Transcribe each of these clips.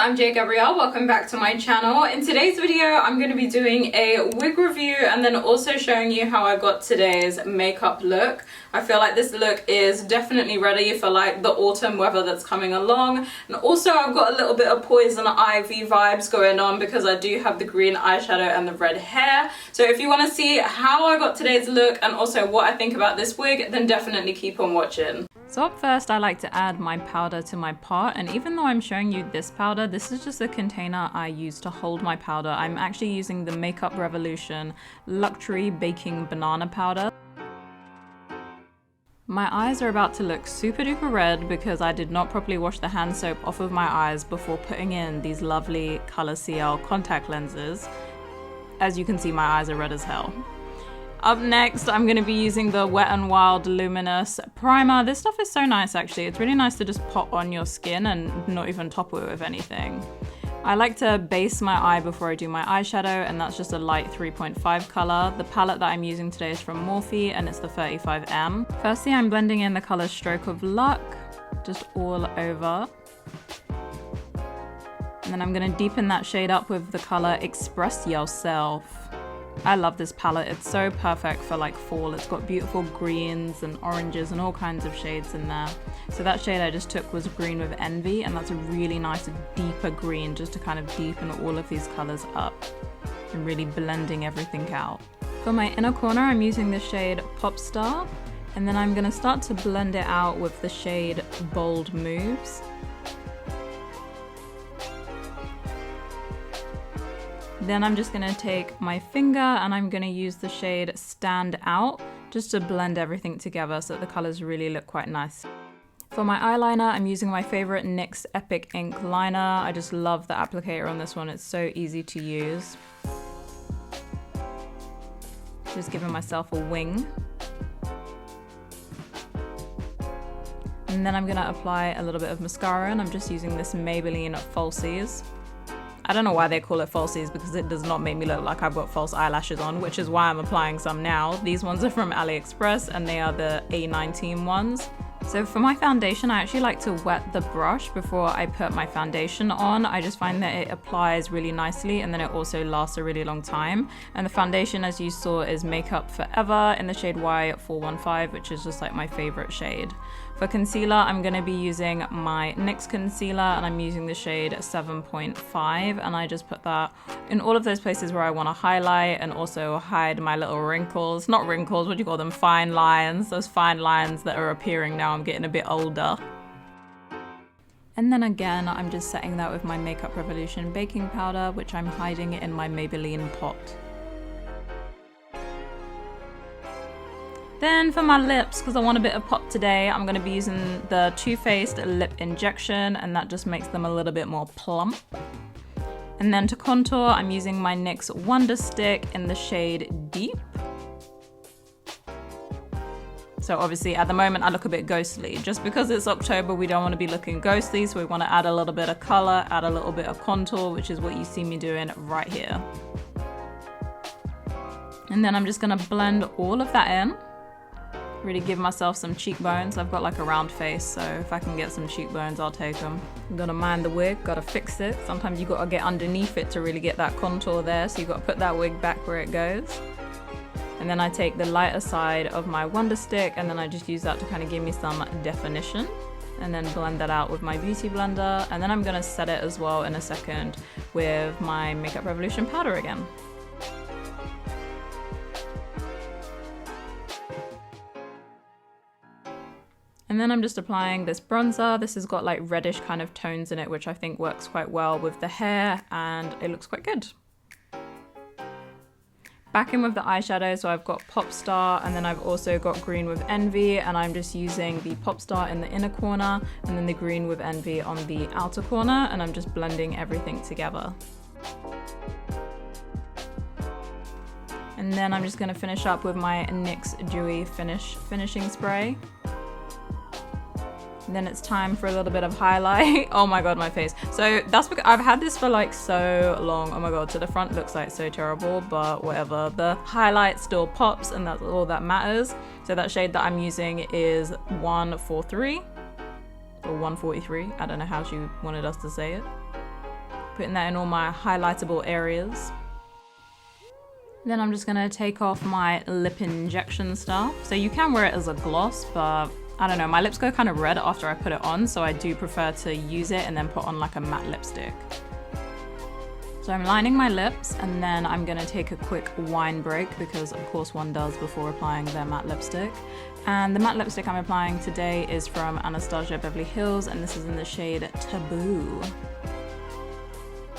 I'm GRWM. Welcome back to my channel. In today's video, I'm going to be doing a wig review and then also showing you how I got today's makeup look. I feel like this look is definitely ready for like the autumn weather that's coming along. And also I've got a little bit of Poison Ivy vibes going on because I do have the green eyeshadow and the red hair. So if you want to see how I got today's look and also what I think about this wig, then definitely keep on watching. So up first, I like to add my powder to my pot, and even though I'm showing you this powder, this is just a container I use to hold my powder. I'm actually using the Makeup Revolution Luxury Baking Banana Powder. My eyes are about to look super duper red because I did not properly wash the hand soap off of my eyes before putting in these lovely Color CL contact lenses. As you can see, my eyes are red as hell. Up next, I'm going to be using the Wet n Wild Luminous Primer. This stuff is so nice actually. It's really nice to just pop on your skin and not even top it with anything. I like to base my eye before I do my eyeshadow, and that's just a light 3.5 color. The palette that I'm using today is from Morphe and it's the 35M. Firstly, I'm blending in the color Stroke of Luck, just all over. And then I'm going to deepen that shade up with the color Express Yourself. I love this palette. It's so perfect for like fall. It's got beautiful greens and oranges and all kinds of shades in there. So that shade I just took was Green with Envy, and that's a really nice deeper green just to kind of deepen all of these colors up and really blending everything out. For my inner corner, I'm using the shade Pop Star, and then I'm going to start to blend it out with the shade Bold Moves. Then I'm just going to take my finger and I'm going to use the shade Stand Out just to blend everything together so that the colors really look quite nice. For my eyeliner, I'm using my favorite NYX Epic Ink Liner. I just love the applicator on this one. It's so easy to use. Just giving myself a wing. And then I'm going to apply a little bit of mascara, and I'm just using this Maybelline Falsies. I don't know why they call it falsies because it does not make me look like I've got false eyelashes on, which is why I'm applying some now. These ones are from AliExpress and they are the A19 ones. So for my foundation, I actually like to wet the brush before I put my foundation on. I just find that it applies really nicely and then it also lasts a really long time. And the foundation, as you saw, is Makeup Forever in the shade Y415, which is just like my favorite shade. For concealer, I'm going to be using my NYX concealer and I'm using the shade 7.5, and I just put that in all of those places where I want to highlight and also hide my little wrinkles. Not wrinkles, what do you call them? Fine lines. Those fine lines that are appearing now I'm getting a bit older. And then again, I'm just setting that with my Makeup Revolution baking powder, which I'm hiding in my Maybelline pot. Then for my lips, because I want a bit of pop today, I'm going to be using the Too Faced Lip Injection, and that just makes them a little bit more plump. And then to contour, I'm using my NYX Wonder Stick in the shade Deep. So obviously at the moment I look a bit ghostly. Just because it's October, we don't want to be looking ghostly, so we want to add a little bit of color, add a little bit of contour, which is what you see me doing right here. And then I'm just going to blend all of that in. Really give myself some cheekbones. I've got like a round face, so if I can get some cheekbones, I'll take them. I'm gonna mind the wig, gotta fix it. Sometimes you gotta get underneath it to really get that contour there, so you gotta put that wig back where it goes. And then I take the lighter side of my Wonder Stick and then I just use that to kind of give me some definition. And then blend that out with my beauty blender. And then I'm gonna set it as well in a second with my Makeup Revolution powder again. And then I'm just applying this bronzer. This has got like reddish kind of tones in it, which I think works quite well with the hair and it looks quite good. Back in with the eyeshadow, so I've got Pop Star and then I've also got Green with Envy, and I'm just using the Pop Star in the inner corner and then the Green with Envy on the outer corner, and I'm just blending everything together. And then I'm just going to finish up with my NYX Dewy finishing spray. And then it's time for a little bit of highlight. Oh my god, my face. So that's because I've had this for like so long. Oh my god, so the front looks like so terrible, but whatever. The highlight still pops and that's all that matters. So that shade that I'm using is 143 or 143. I don't know how she wanted us to say it. putting that in all my highlightable areas. Then I'm just gonna take off my lip injection stuff. So you can wear it as a gloss, but I don't know, my lips go kind of red after I put it on, so I do prefer to use it and then put on like a matte lipstick. So I'm lining my lips, and then I'm gonna take a quick wine break, because of course one does before applying their matte lipstick. And the matte lipstick I'm applying today is from Anastacia Beverly Hills, and this is in the shade Taboo.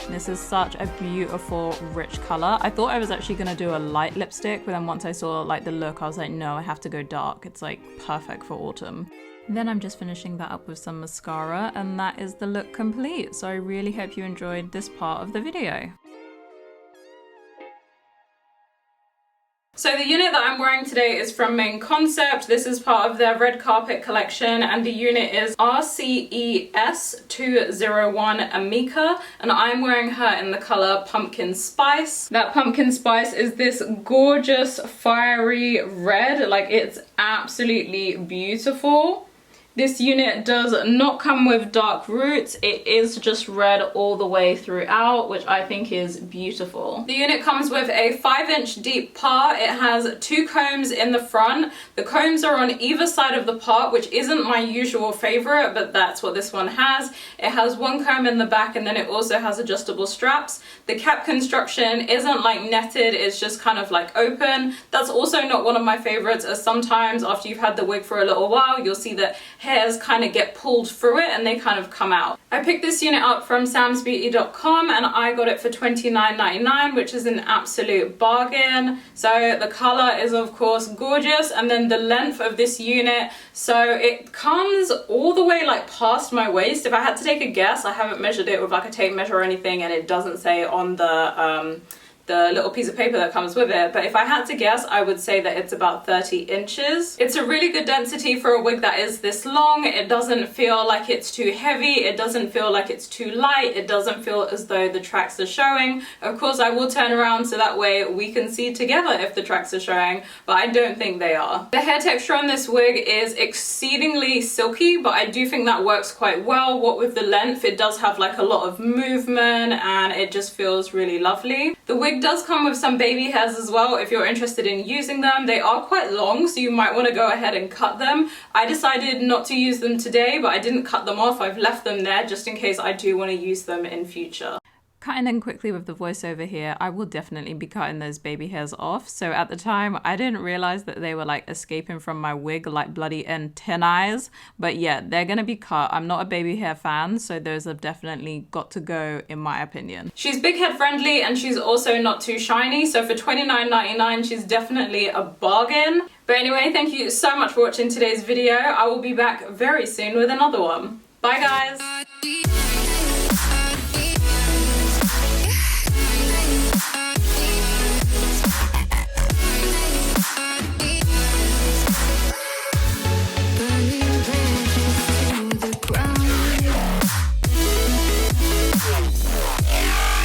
This is such a beautiful, rich color. I thought I was actually gonna do a light lipstick, but then once I saw like the look, I was like, no, I have to go dark. It's like perfect for autumn. Then I'm just finishing that up with some mascara, and that is the look complete. So I really hope you enjoyed this part of the video. So the unit that I'm wearing today is from Main Concept. This is part of their red carpet collection, and the unit is RCES201 Amica, and I'm wearing her in the color Pumpkin Spice. That Pumpkin Spice is this gorgeous fiery red, like it's absolutely beautiful. This unit does not come with dark roots. It is just red all the way throughout, which I think is beautiful. The unit comes with a 5-inch deep part. It has 2 combs in the front. The combs are on either side of the part, which isn't my usual favorite, but that's what this one has. It has 1 comb in the back, and then it also has adjustable straps. The cap construction isn't like netted, it's just kind of like open. That's also not one of my favorites, as sometimes after you've had the wig for a little while, you'll see that hairs kind of get pulled through it and they kind of come out. I picked this unit up from samsbeauty.com, and I got it for $29.99, which is an absolute bargain. So the color is of course gorgeous, and then the length of this unit, so it comes all the way like past my waist. If I had to take a guess, I haven't measured it with like a tape measure or anything, and it doesn't say on the little piece of paper that comes with it, but if I had to guess, I would say that it's about 30 inches. It's a really good density for a wig that is this long. It doesn't feel like it's too heavy, it doesn't feel like it's too light, it doesn't feel as though the tracks are showing. Of course, I will turn around so that way we can see together if the tracks are showing, but I don't think they are. The hair texture on this wig is exceedingly silky, but I do think that works quite well. What with the length, it does have like a lot of movement, and it just feels really lovely. The wig does come with some baby hairs as well if you're interested in using them. They are quite long, so you might want to go ahead and cut them. I decided not to use them today, but I didn't cut them off. I've left them there just in case I do want to use them in future. Cutting in quickly with the voiceover here, I will definitely be cutting those baby hairs off. So at the time, I didn't realize that they were like escaping from my wig like bloody antennae. But yeah, they're gonna be cut. I'm not a baby hair fan, so those have definitely got to go in my opinion. She's big head friendly, and she's also not too shiny. So for $29.99, she's definitely a bargain. But anyway, thank you so much for watching today's video. I will be back very soon with another one. Bye guys.